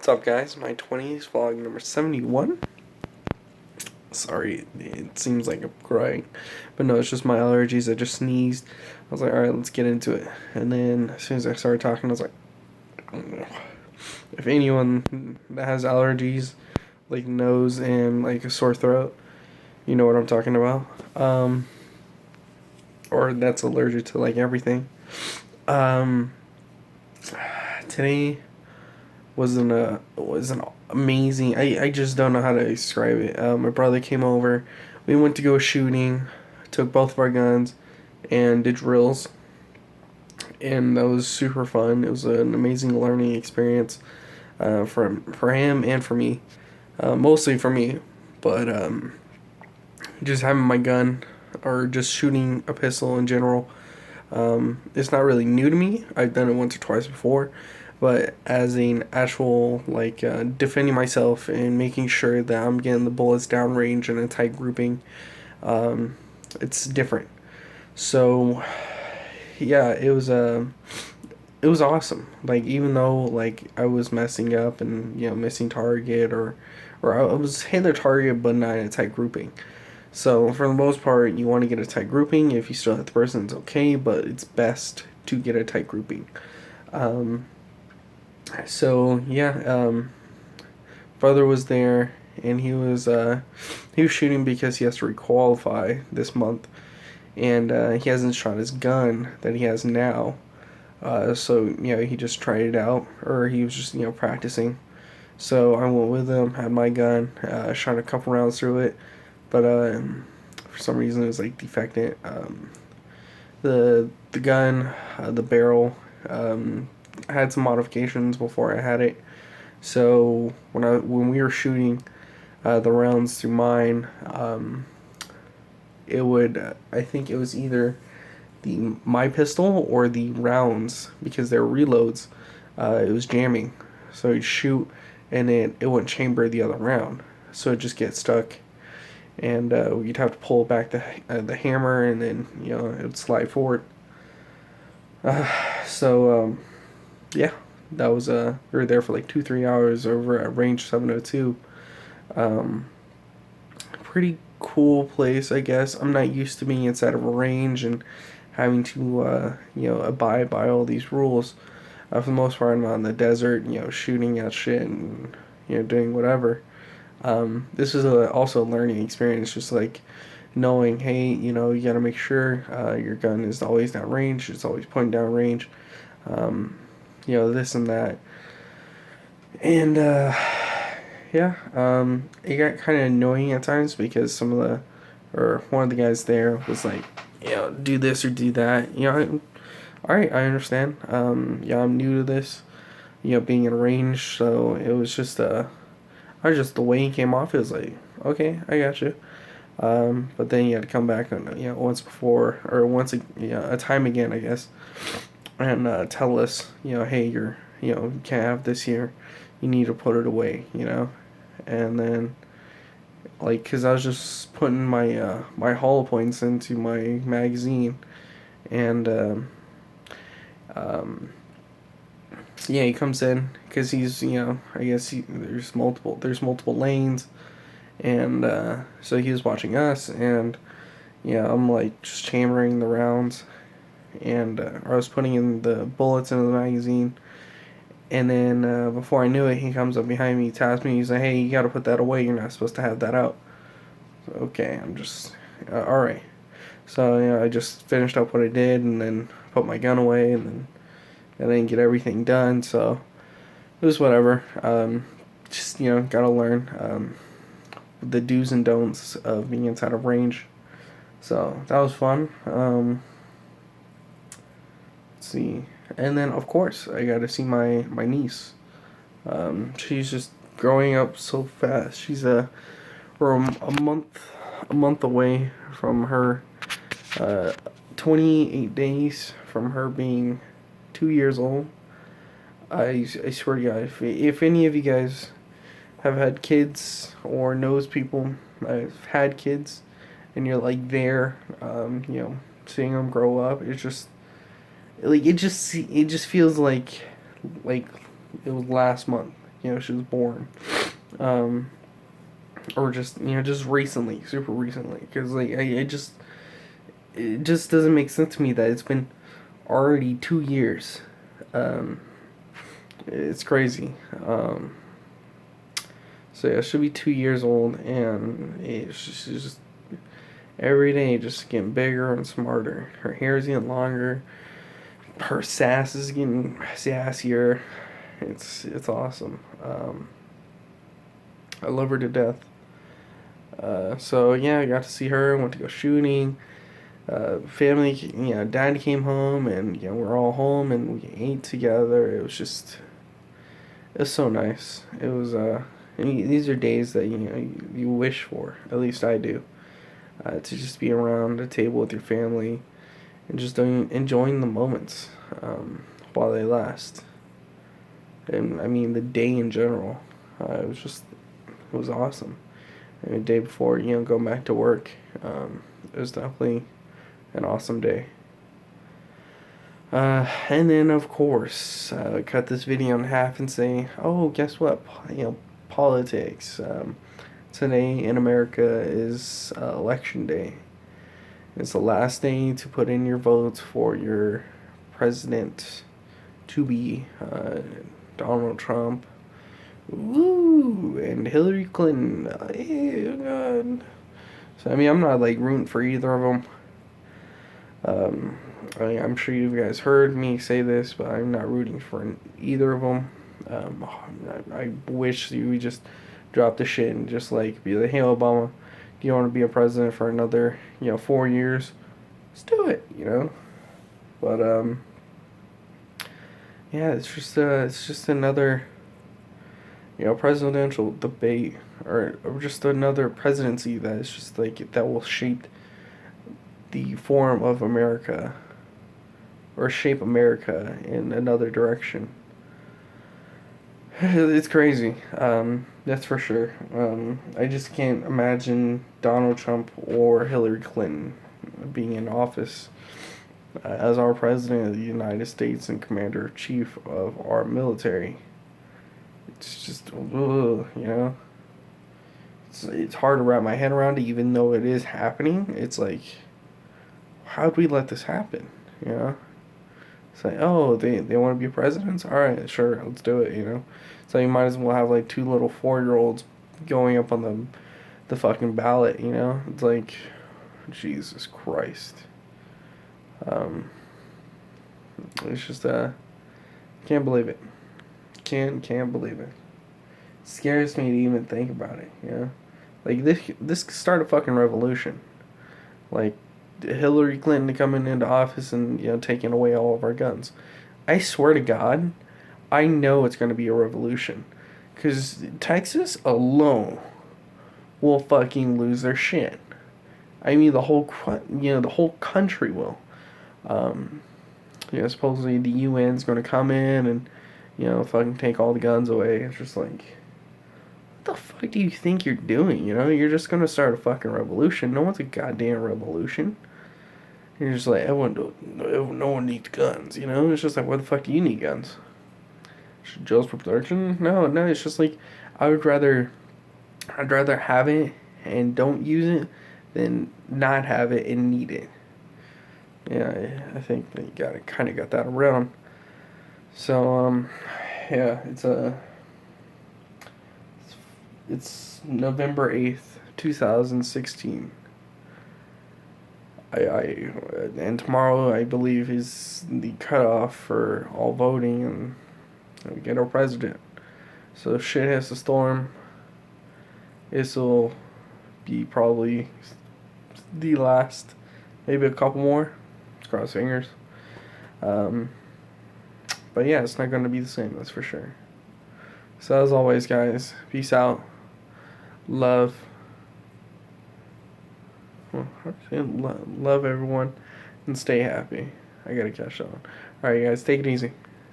What's up, guys? My 20s vlog number 71. Sorry, it seems like I'm crying. But no, it's just my allergies. I just sneezed. I was like, alright, let's get into it. And then as soon as I started talking, I was like, if anyone that has allergies, like nose and like a sore throat, you know what I'm talking about. Or that's allergic to like everything. Um, Today was an amazing. I just don't know how to describe it. My brother came over. We went to go shooting, took both of our guns, and did drills, and that was super fun. It was an amazing learning experience, for him and for me, mostly for me, but just having my gun or just shooting a pistol in general. It's not really new to me. I've done it once or twice before, but as an actual like defending myself and making sure that I'm getting the bullets downrange in a tight grouping, it's different. So yeah, it was awesome. Like even though like I was messing up and missing target or I was hitting the target but not in a tight grouping. So for the most part, you want to get a tight grouping. If you still hit the person, it's okay, but it's best to get a tight grouping. Um, so yeah, brother was there, and he was shooting because he has to requalify this month, and he hasn't shot his gun that he has now. So he just tried it out, or he was just practicing. So I went with him, had my gun, shot a couple rounds through it, but for some reason it was like defected. The gun, the barrel, I had some modifications before I had it. So when we were shooting the rounds through mine, it would I think it was either the my pistol or the rounds, because they're reloads. It was jamming, so you'd shoot and it wouldn't chamber the other round, so it just gets stuck, and you'd have to pull back the hammer, and then it would slide forward. So yeah, that was we were there for like 2-3 hours over at Range 702. Pretty cool place, I guess. I'm not used to being inside of a range and having to abide by all these rules. For the most part, I'm out in the desert, shooting at shit and doing whatever. This is also a learning experience, just like knowing, hey, you gotta make sure your gun is always down range, it's always pointing down range, this and that. And yeah, it got kind of annoying at times because one of the guys there was like, do this or do that. All right, I understand. Yeah, I'm new to this, being in range, so it was just the way he came off. It was like, okay, I got you. But then you had to come back and once before or once a time again, I guess, and tell us, hey, you can't have this here. You need to put it away, and then like, cause I was just putting my hollow points into my magazine, and um, yeah, he comes in because he's I guess there's multiple lanes, and so he was watching us, and I'm like just hammering the rounds, and I was putting in the bullets into the magazine, and then before I knew it, he comes up behind me, taps me, he's like, hey, you gotta put that away, you're not supposed to have that out. So, okay, I'm just alright. So I just finished up what I did, and then put my gun away, and then I didn't get everything done, so it was whatever. Just gotta learn the do's and don'ts of being inside of range. So that was fun. Let's see, and then of course I got to see my niece. She's just growing up so fast. We're a month away from her. 28 days from her being 2 years old. I swear to God, if any of you guys have had kids or knows people that have had kids, and you're like there, seeing them grow up, it's just like it just feels like it was last month. she was born. Or just just recently, super recently, because like it just doesn't make sense to me that it's been already 2 years. Um, it's crazy. So yeah, she'll be 2 years old, and she's just every day just getting bigger and smarter. Her hair's getting longer. Her sass is getting sassier. It's awesome. I love her to death. So yeah, I got to see her. Went to go shooting. Family, Dad came home, and we're all home, and we ate together. It was so nice. It was these are days that you wish for. At least I do. To just be around a table with your family and just enjoying the moments while they last. And I mean the day in general. It was awesome. And the day before, going back to work, it was definitely an awesome day. And then of course, cut this video in half and say, oh, guess what? Politics. Today in America is election day. It's the last day to put in your votes for your president to be, Donald Trump. Woo! And Hillary Clinton. Oh God. So I mean, I'm not like rooting for either of them. I'm sure you guys heard me say this, but I'm not rooting for either of them. I wish you would just drop the shit and just like be like, hey Obama, do you want to be a president for another 4 years? Let's do it, But yeah, it's just another presidential debate, or just another presidency that is just like that will shape the form of America, or shape America in another direction. It's crazy. That's for sure. I just can't imagine Donald Trump or Hillary Clinton being in office as our president of the United States and commander-in-chief of our military. It's just, It's hard to wrap my head around it, even though it is happening. It's like, how'd we let this happen? It's like, oh, they want to be presidents? Alright, sure, let's do it, So you might as well have like two little 4-year-olds going up on the fucking ballot, It's like, Jesus Christ. It's just, can't believe it. Can't believe it. Scares me to even think about it, Like, this could start a fucking revolution. Like, Hillary Clinton coming into office and, taking away all of our guns. I swear to God, I know it's going to be a revolution. Because Texas alone will fucking lose their shit. I mean, the whole country will. Supposedly the UN's going to come in and, fucking take all the guns away. It's just like, what the fuck do you think you're doing, You're just going to start a fucking revolution. No one's a goddamn revolution. You're just like, no one needs guns, It's just like, why the fuck do you need guns? Just for protection? No, it's just like, I'd rather have it and don't use it than not have it and need it. Yeah, I think that you kind of got that around. So, yeah, it's November 8th, 2016. And tomorrow, I believe, is the cutoff for all voting, and we get our president. So if shit has to storm, this will be probably the last, maybe a couple more. Cross fingers. But yeah, it's not going to be the same, that's for sure. So as always, guys, peace out. Love. Love everyone. And stay happy. I gotta catch on. Alright, guys, take it easy.